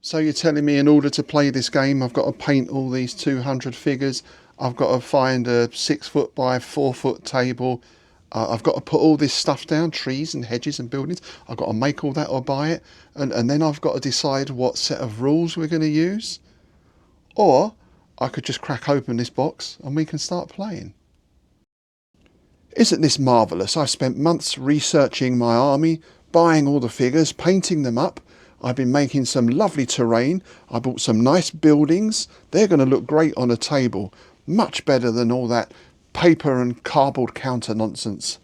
So you're telling me in order to play this game, I've got to paint all these 200 figures. I've got to find a 6 foot by 4 foot table. I've got to put all this stuff down, trees and hedges and buildings. I've got to make all that or buy it. And then I've got to decide what set of rules we're going to use. Or I could just crack open this box and we can start playing. Isn't this marvellous? I've spent months researching my army, buying all the figures, painting them up. I've been making some lovely terrain. I bought some nice buildings. They're going to look great on a table. Much better than all that paper and cardboard counter nonsense.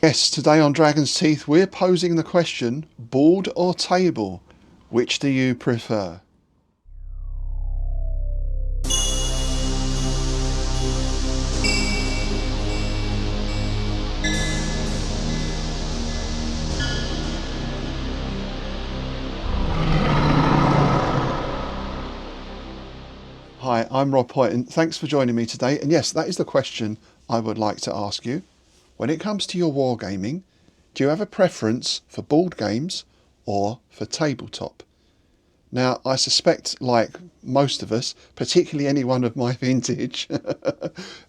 Yes, today on Dragon's Teeth we're posing the question, board or table? Which do you prefer? Hi, I'm Rob Hoyt and thanks for joining me today. And yes, that is the question I would like to ask you. When it comes to your wargaming, do you have a preference for board games or for tabletop? Now, I suspect, like most of us, particularly anyone of my vintage,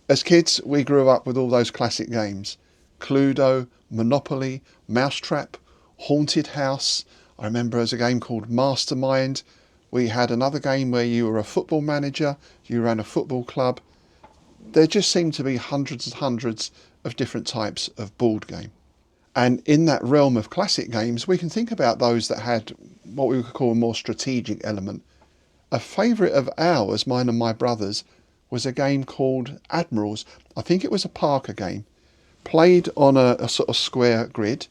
as kids we grew up with all those classic games. Cluedo, Monopoly, Mousetrap, Haunted House. I remember as a game called Mastermind. We had another game where you were a football manager, you ran a football club. There just seemed to be hundreds and hundreds of different types of board game. And in that realm of classic games, we can think about those that had what we could call a more strategic element. A favourite of ours, mine and my brother's, was a game called Admirals. I think it was a Parker game, played on a sort of square grid,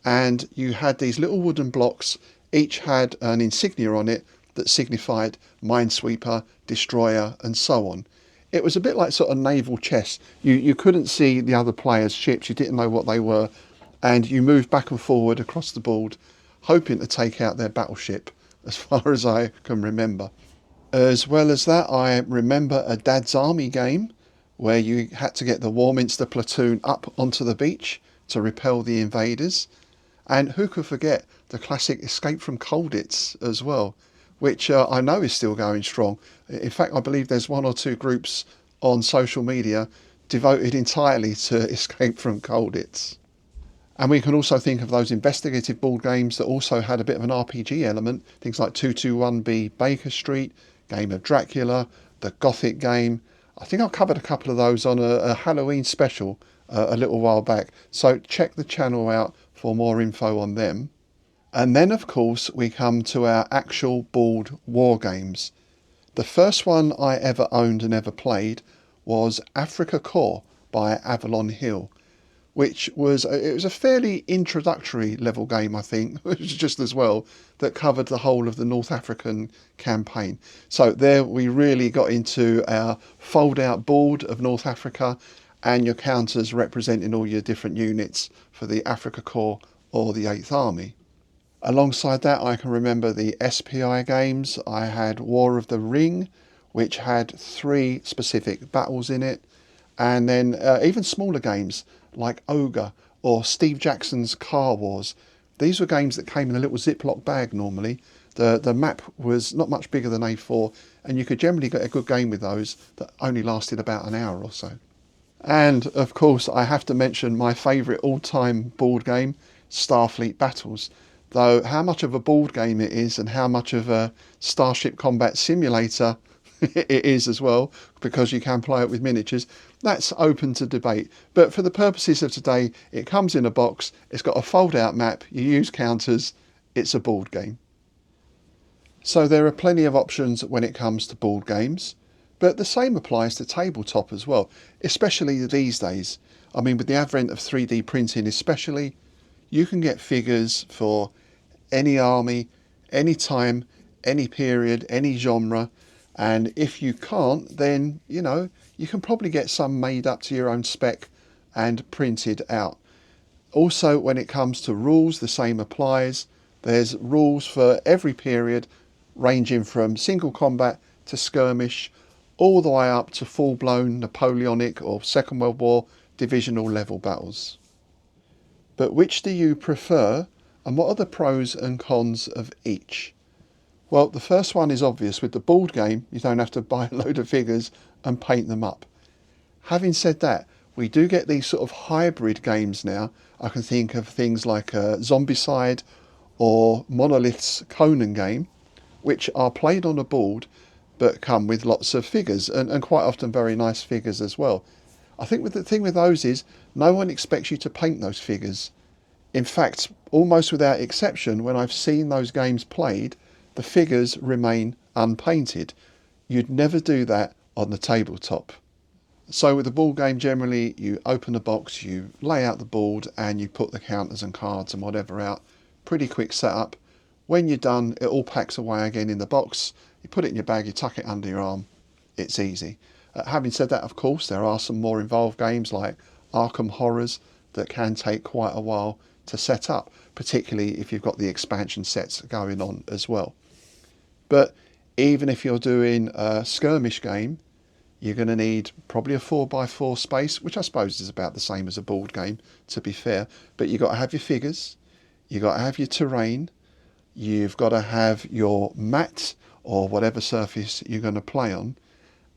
and you had these little wooden blocks, each had an insignia on it that signified minesweeper, destroyer and so on. It was a bit like sort of naval chess. You couldn't see the other players' ships, you didn't know what they were, and you moved back and forward across the board hoping to take out their battleship, as far as I can remember. As well as that, I remember a Dad's Army game where you had to get the Warminster platoon up onto the beach to repel the invaders. And who could forget the classic Escape from Colditz as well, which I know is still going strong. In fact, I believe there's one or two groups on social media devoted entirely to Escape from Colditz. And we can also think of those investigative board games that also had a bit of an RPG element, things like 221B Baker Street, Game of Dracula, the Gothic game. I think I covered a couple of those on a Halloween special a little while back, so check the channel out for more info on them. And then of course we come to our actual board war games. The first one I ever owned and ever played was Africa Core by Avalon Hill, which was a fairly introductory level game, I think, just as well, that covered the whole of the North African campaign. So there we really got into our fold-out board of North Africa and your counters representing all your different units for the Africa Corps or the 8th Army. Alongside that, I can remember the SPI games. I had War of the Ring, which had 3 specific battles in it, and then even smaller games like Ogre or Steve Jackson's Car Wars. These were games that came in a little Ziploc bag normally. The map was not much bigger than A4, and you could generally get a good game with those that only lasted about an hour or so. And of course I have to mention my favourite all-time board game, Starfleet Battles. Though how much of a board game it is and how much of a Starship Combat Simulator it is as well, because you can play it with miniatures, that's open to debate. But for the purposes of today, it comes in a box, it's got a fold-out map, you use counters, it's a board game. So there are plenty of options when it comes to board games, but the same applies to tabletop as well, especially these days. I mean, with the advent of 3D printing especially, you can get figures for any army, any time, any period, any genre, and if you can't, then you can probably get some made up to your own spec and printed out. Also, when it comes to rules, the same applies. There's rules for every period, ranging from single combat to skirmish, all the way up to full-blown Napoleonic or Second World War divisional level battles. But which do you prefer, and what are the pros and cons of each? Well, the first one is obvious. With the board game, you don't have to buy a load of figures and paint them up. Having said that, we do get these sort of hybrid games now. I can think of things like Zombicide or Monolith's Conan game, which are played on a board but come with lots of figures and quite often very nice figures as well. I think the thing with those is no one expects you to paint those figures. In fact, almost without exception, when I've seen those games played, the figures remain unpainted. You'd never do that on the tabletop. So with the board game, generally you open the box, you lay out the board and you put the counters and cards and whatever out. Pretty quick setup. When you're done, it all packs away again in the box. You put it in your bag, you tuck it under your arm. It's easy. Having said that, of course, there are some more involved games like Arkham Horrors that can take quite a while to set up, particularly if you've got the expansion sets going on as well. But even if you're doing a skirmish game, you're going to need probably a 4x4 space, which I suppose is about the same as a board game, to be fair. But you've got to have your figures, you've got to have your terrain, you've got to have your mat or whatever surface you're going to play on.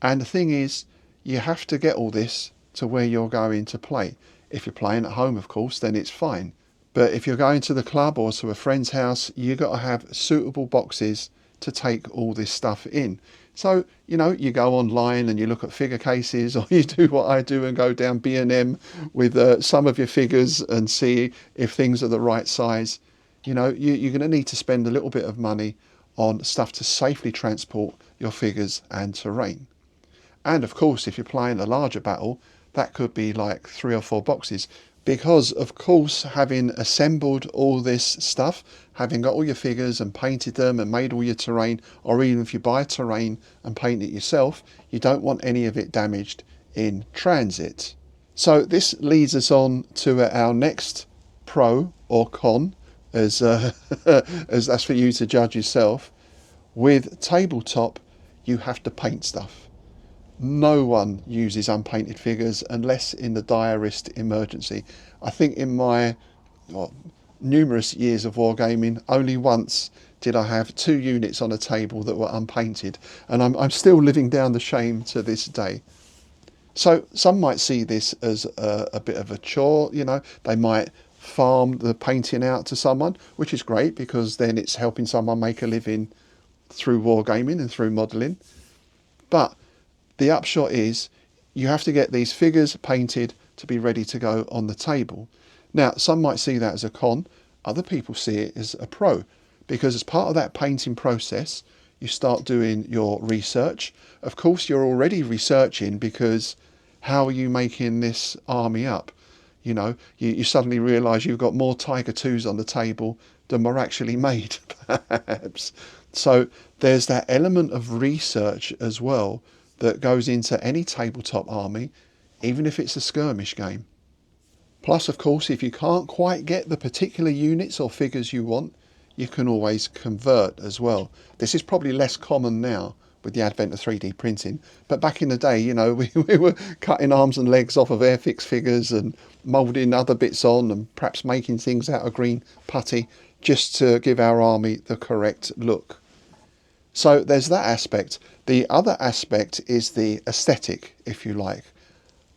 And the thing is, you have to get all this to where you're going to play. If you're playing at home, of course, then it's fine. But if you're going to the club or to a friend's house, you've got to have suitable boxes to take all this stuff in. So, you go online and you look at figure cases, or you do what I do and go down B&M with some of your figures and see if things are the right size. You're going to need to spend a little bit of money on stuff to safely transport your figures and terrain. And of course, if you're playing a larger battle, that could be like 3 or 4 boxes. Because, of course, having assembled all this stuff, having got all your figures and painted them and made all your terrain, or even if you buy terrain and paint it yourself, you don't want any of it damaged in transit. So this leads us on to our next pro or con, as as that's for you to judge yourself. With tabletop, you have to paint stuff. No one uses unpainted figures unless in the direst emergency. I think in my numerous years of wargaming, only once did I have 2 units on a table that were unpainted, and I'm still living down the shame to this day. So some might see this as a bit of a chore, they might farm the painting out to someone, which is great because then it's helping someone make a living through wargaming and through modelling. But the upshot is you have to get these figures painted to be ready to go on the table. Now, some might see that as a con, other people see it as a pro, because as part of that painting process, you start doing your research. Of course, you're already researching because how are you making this army up? You suddenly realise you've got more Tiger 2s on the table than were actually made, perhaps. So there's that element of research as well that goes into any tabletop army, even if it's a skirmish game. Plus, of course, if you can't quite get the particular units or figures you want, you can always convert as well. This is probably less common now with the advent of 3D printing, but back in the day, we were cutting arms and legs off of Airfix figures and moulding other bits on and perhaps making things out of green putty just to give our army the correct look. So there's that aspect. The other aspect is the aesthetic, if you like.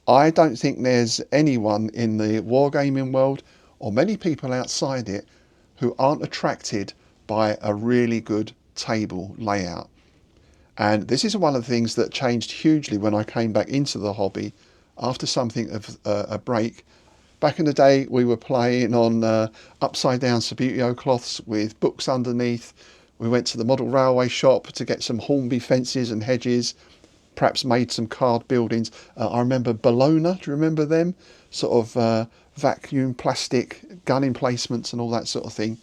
I don't think there's anyone in the wargaming world, or many people outside it, who aren't attracted by a really good table layout. And this is one of the things that changed hugely when I came back into the hobby after something of a break. Back in the day, we were playing on upside down Subbuteo cloths with books underneath. We went to the model railway shop to get some Hornby fences and hedges, perhaps made some card buildings. I remember Bologna, do you remember them? Sort of vacuum plastic gun emplacements and all that sort of thing.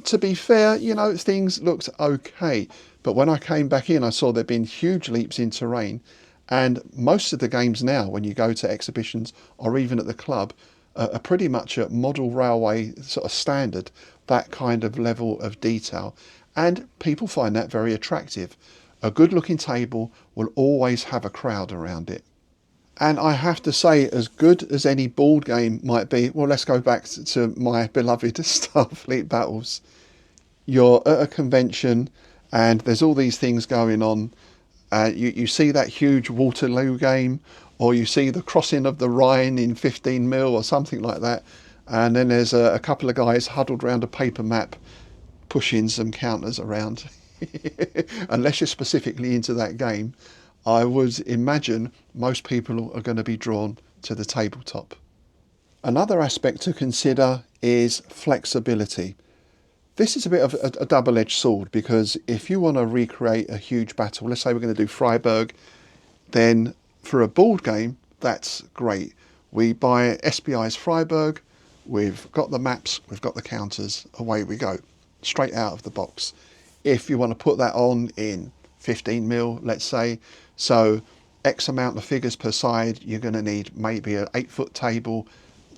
To be fair, things looked okay. But when I came back in, I saw there'd been huge leaps in terrain. And most of the games now, when you go to exhibitions or even at the club, are pretty much at model railway sort of standard, that kind of level of detail. And people find that very attractive. A good looking table will always have a crowd around it. And I have to say, as good as any board game might be, well, let's go back to my beloved Starfleet Battles. you're at a convention and there's all these things going on. You see that huge Waterloo game, or you see the crossing of the Rhine in 15 mil or something like that. And then there's a couple of guys huddled around a paper map pushing some counters around. Unless you're specifically into that game, I would imagine most people are going to be drawn to the tabletop. Another aspect to consider is flexibility. This is a bit of a double-edged sword, because if you want to recreate a huge battle, let's say we're going to do Freiburg, then for a board game, that's great. We buy SPI's Freiburg, we've got the maps, we've got the counters, away we go, straight out of the box. If you want to put that on in 15 mil, let's say, so X amount of figures per side, you're going to need maybe an 8-foot table.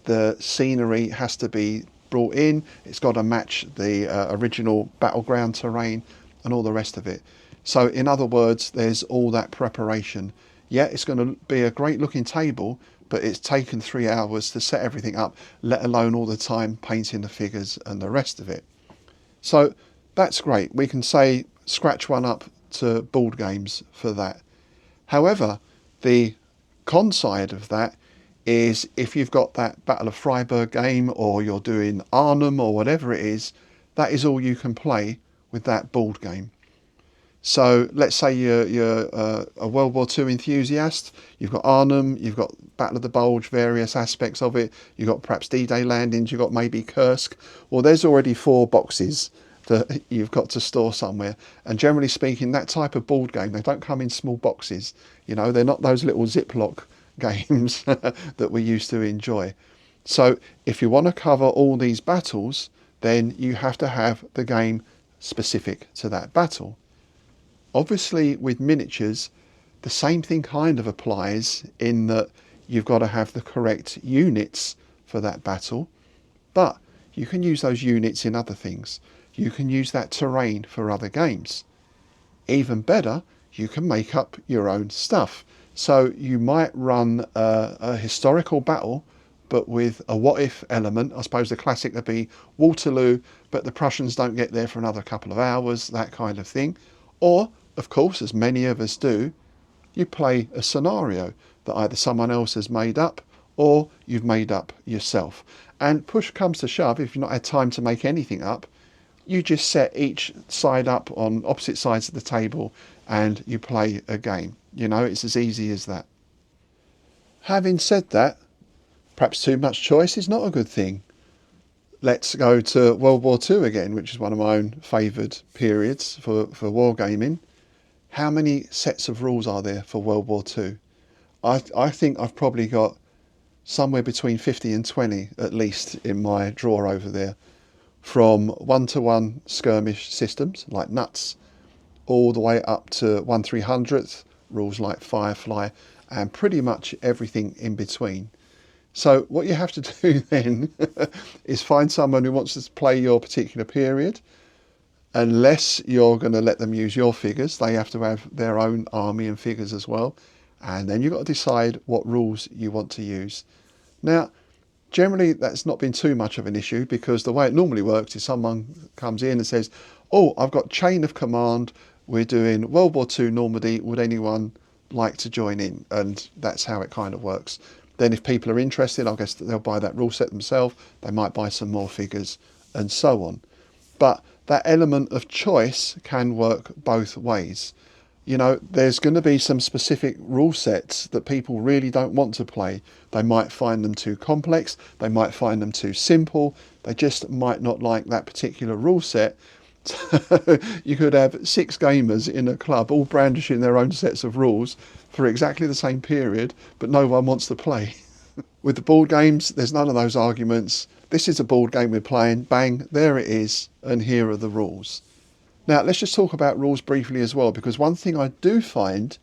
The scenery has to be brought in, it's got to match the original battleground terrain and all the rest of it. So in other words, there's all that preparation. Yeah, it's going to be a great looking table, but it's taken 3 hours to set everything up, let alone all the time painting the figures and the rest of it. So that's great. We can say scratch one up to board games for that. However, the con side of that is if you've got that Battle of Freiburg game, or you're doing Arnhem or whatever it is, that is all you can play with that board game. So let's say you're a World War II enthusiast, you've got Arnhem, you've got Battle of the Bulge, various aspects of it, you've got perhaps D-Day landings, you've got maybe Kursk. Well, there's already 4 boxes that you've got to store somewhere. And generally speaking, that type of board game, they don't come in small boxes. You know, they're not those little Ziploc games that we used to enjoy. So if you want to cover all these battles, then you have to have the game specific to that battle. Obviously with miniatures, the same thing kind of applies, in that you've got to have the correct units for that battle, but you can use those units in other things. You can use that terrain for other games. Even better, you can make up your own stuff. So you might run a historical battle, but with a what if element. I suppose the classic would be Waterloo, but the Prussians don't get there for another couple of hours, that kind of thing. Or, of course, as many of us do, you play a scenario that either someone else has made up or you've made up yourself. And push comes to shove, if you've not had time to make anything up, you just set each side up on opposite sides of the table and you play a game. You know, it's as easy as that. Having said that, perhaps too much choice is not a good thing. Let's go to World War II again, which is one of my own favoured periods for wargaming. How many sets of rules are there for World War II? I think I've probably got somewhere between 50 and 20 at least in my drawer over there. From 1-to-1 skirmish systems like nuts, all the way up to 1/300th, rules like Firefly, and pretty much everything in between. So what you have to do then is find someone who wants to play your particular period. Unless you're going to let them use your figures, they have to have their own army and figures as well. And then you've got to decide what rules you want to use. Now, generally that's not been too much of an issue, because the way it normally works is someone comes in and says, oh, I've got chain of command, we're doing World War II Normandy, would anyone like to join in? And that's how it kind of works. Then if people are interested, I guess they'll buy that rule set themselves, they might buy some more figures and so on. But that element of choice can work both ways. You know, there's going to be some specific rule sets that people really don't want to play. They might find them too complex, they might find them too simple, they just might not like that particular rule set. You could have 6 gamers in a club all brandishing their own sets of rules for exactly the same period, but no one wants to play. With the board games, there's none of those arguments. This is a board game we're playing, bang, there it is, and here are the rules. Now, let's just talk about rules briefly as well, because one thing I do find,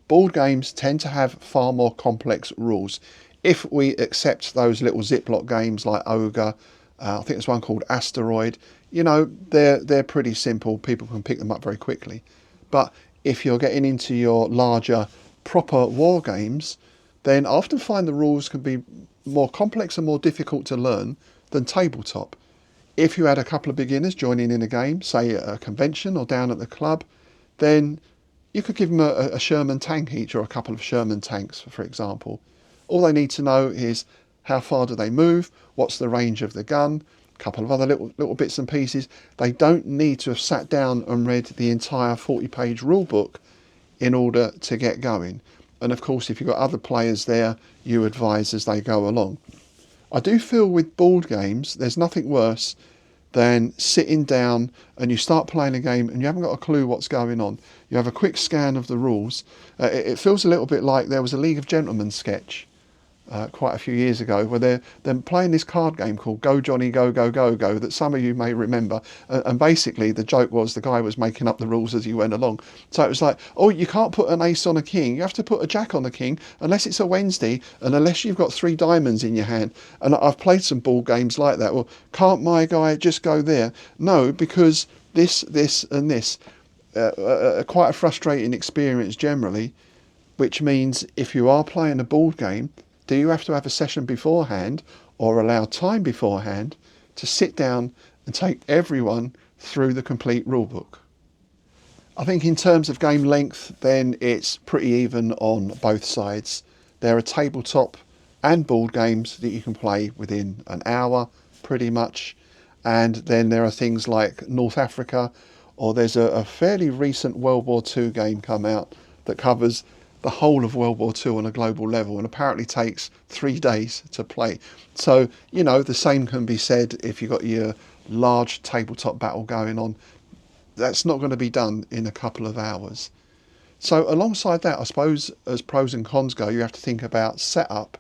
board games tend to have far more complex rules. If we accept those little Ziploc games like Ogre, I think there's one called Asteroid, you know, they're pretty simple, people can pick them up very quickly. But if you're getting into your larger, proper war games, then I often find the rules can be more complex and more difficult to learn than tabletop. If you had a couple of beginners joining in a game, say at a convention or down at the club, then you could give them a Sherman tank each, or a couple of Sherman tanks, for example. All they need to know is how far do they move, what's the range of the gun, a couple of other little bits and pieces. They don't need to have sat down and read the entire 40-page rule book in order to get going. And of course, if you've got other players there, you advise as they go along. I do feel with board games, there's nothing worse than sitting down and you start playing a game and you haven't got a clue what's going on. You have a quick scan of the rules. It feels a little bit like there was a League of Gentlemen sketch quite a few years ago where they're playing this card game called Go Johnny Go Go Go Go that some of you may remember, and basically the joke was the guy was making up the rules as he went along. So it was like, oh, you can't put an ace on a king, you have to put a jack on a king unless it's a Wednesday and unless you've got 3 diamonds in your hand. And I've played some ball games like that. Well, can't my guy just go there? No, because this and this. Quite a frustrating experience generally, which means if you are playing a board game, do you have to have a session beforehand or allow time beforehand to sit down and take everyone through the complete rulebook? I think in terms of game length, then it's pretty even on both sides. There are tabletop and board games that you can play within an hour, pretty much. And then there are things like North Africa, or there's a fairly recent World War II game come out that covers the whole of World War II on a global level and apparently takes 3 days to play. So, you know, the same can be said if you've got your large tabletop battle going on. That's not going to be done in a couple of hours. So alongside that, I suppose as pros and cons go, you have to think about setup,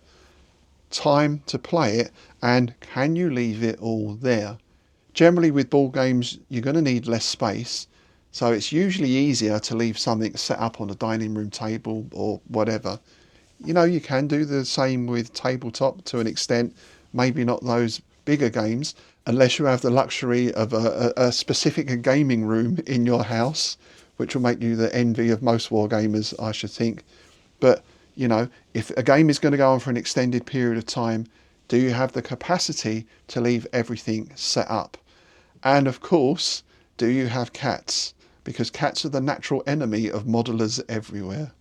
time to play it, and can you leave it all there? Generally with board games, you're going to need less space. So it's usually easier to leave something set up on a dining room table or whatever. You know, you can do the same with tabletop to an extent, maybe not those bigger games, unless you have the luxury of a specific gaming room in your house, which will make you the envy of most wargamers, I should think. But, you know, if a game is going to go on for an extended period of time, do you have the capacity to leave everything set up? And of course, do you have cats? Because cats are the natural enemy of modelers everywhere.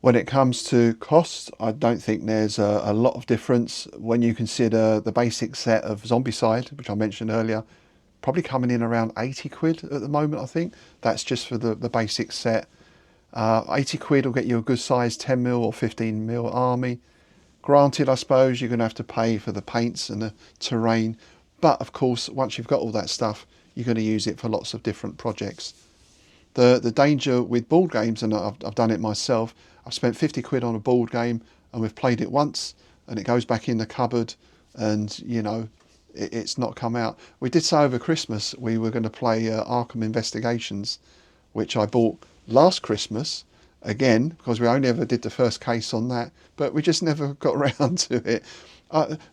When it comes to cost, I don't think there's a lot of difference when you consider the basic set of Zombicide, which I mentioned earlier, probably coming in around 80 quid at the moment, I think. That's just for the basic set. 80 quid will get you a good size 10mm or 15mm army. Granted, I suppose you're going to have to pay for the paints and the terrain, but of course, once you've got all that stuff, you're going to use it for lots of different projects. The danger with board games, and I've done it myself, I've spent 50 quid on a board game and we've played it once and it goes back in the cupboard and, you know, it's not come out. We did say over Christmas we were going to play Arkham Investigations, which I bought last Christmas, again, because we only ever did the first case on that, but we just never got around to it.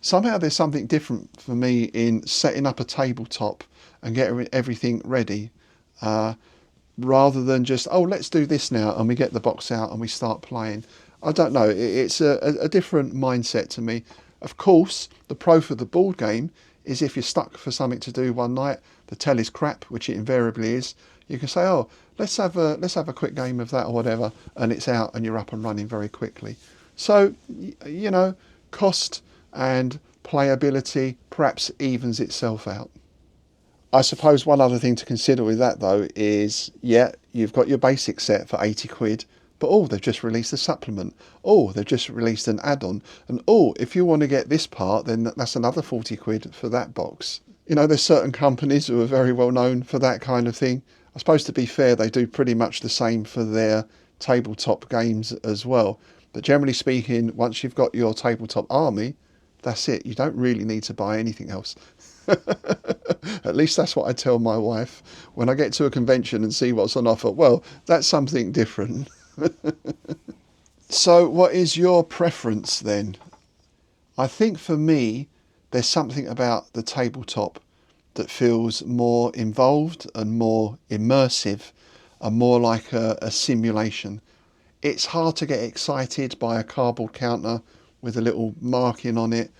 Somehow there's something different for me in setting up a tabletop and getting everything ready, rather than just, oh, let's do this now, and we get the box out and we start playing. I don't know, it's a different mindset to me. Of course, the pro for the board game is if you're stuck for something to do one night, the telly's crap, which it invariably is, you can say, oh, let's have a quick game of that or whatever, and it's out and you're up and running very quickly. So, you know, cost and playability perhaps evens itself out. I suppose one other thing to consider with that though is, yeah, you've got your basic set for 80 quid, but oh, they've just released a supplement. Oh, they've just released an add-on. And oh, if you want to get this part, then that's another 40 quid for that box. You know, there's certain companies who are very well known for that kind of thing. I suppose to be fair, they do pretty much the same for their tabletop games as well. But generally speaking, once you've got your tabletop army, that's it. You don't really need to buy anything else. At least that's what I tell my wife when I get to a convention and see what's on offer. Well, that's something different. So what is your preference then? I think for me, there's something about the tabletop that feels more involved and more immersive and more like a simulation. It's hard to get excited by a cardboard counter with a little marking on it,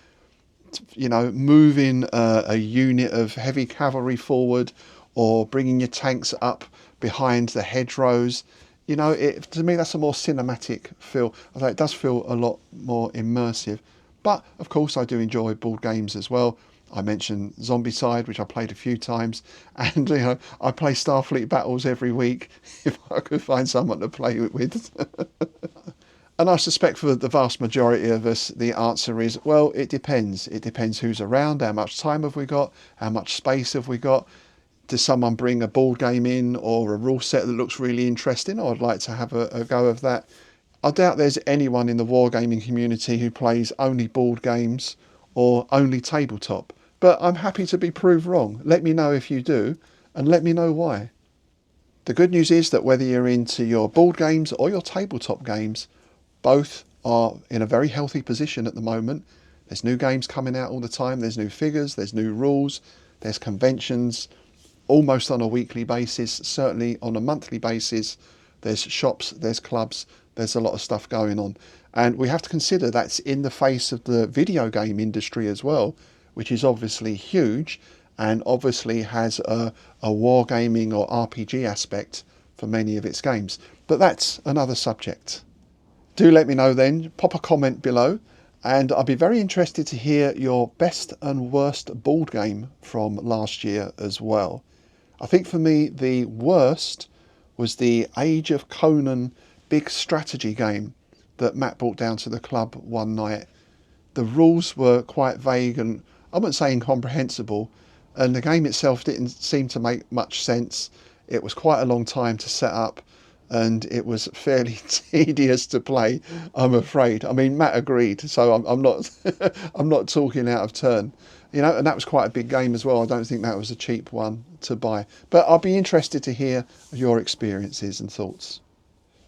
you know, moving a unit of heavy cavalry forward, or bringing your tanks up behind the hedgerows. You know, to me that's a more cinematic feel. Although it does feel a lot more immersive. But of course, I do enjoy board games as well. I mentioned Zombicide, which I played a few times, and you know, I play Starfleet Battles every week if I could find someone to play it with. And I suspect for the vast majority of us, the answer is, well, it depends. It depends who's around, how much time have we got, how much space have we got. Does someone bring a board game in or a rule set that looks really interesting? I'd like to have a go of that. I doubt there's anyone in the wargaming community who plays only board games or only tabletop. But I'm happy to be proved wrong. Let me know if you do, and let me know why. The good news is that whether you're into your board games or your tabletop games, both are in a very healthy position at the moment. There's new games coming out all the time. There's new figures, there's new rules, there's conventions almost on a weekly basis, certainly on a monthly basis. There's shops, there's clubs, there's a lot of stuff going on. And we have to consider that's in the face of the video game industry as well, which is obviously huge and obviously has a wargaming or RPG aspect for many of its games. But that's another subject. Do let me know then, pop a comment below, and I'll be very interested to hear your best and worst board game from last year as well. I think for me the worst was the Age of Conan big strategy game that Matt brought down to the club one night. The rules were quite vague and I wouldn't say incomprehensible, and the game itself didn't seem to make much sense. It was quite a long time to set up, and it was fairly tedious to play, I'm afraid. I mean, Matt agreed, so I'm not I'm not talking out of turn. You know, and that was quite a big game as well. I don't think that was a cheap one to buy. But I'll be interested to hear your experiences and thoughts.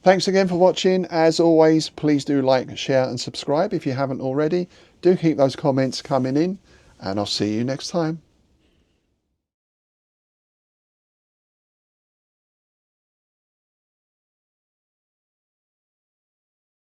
Thanks again for watching. As always, please do like, share and subscribe if you haven't already. Do keep those comments coming in, and I'll see you next time.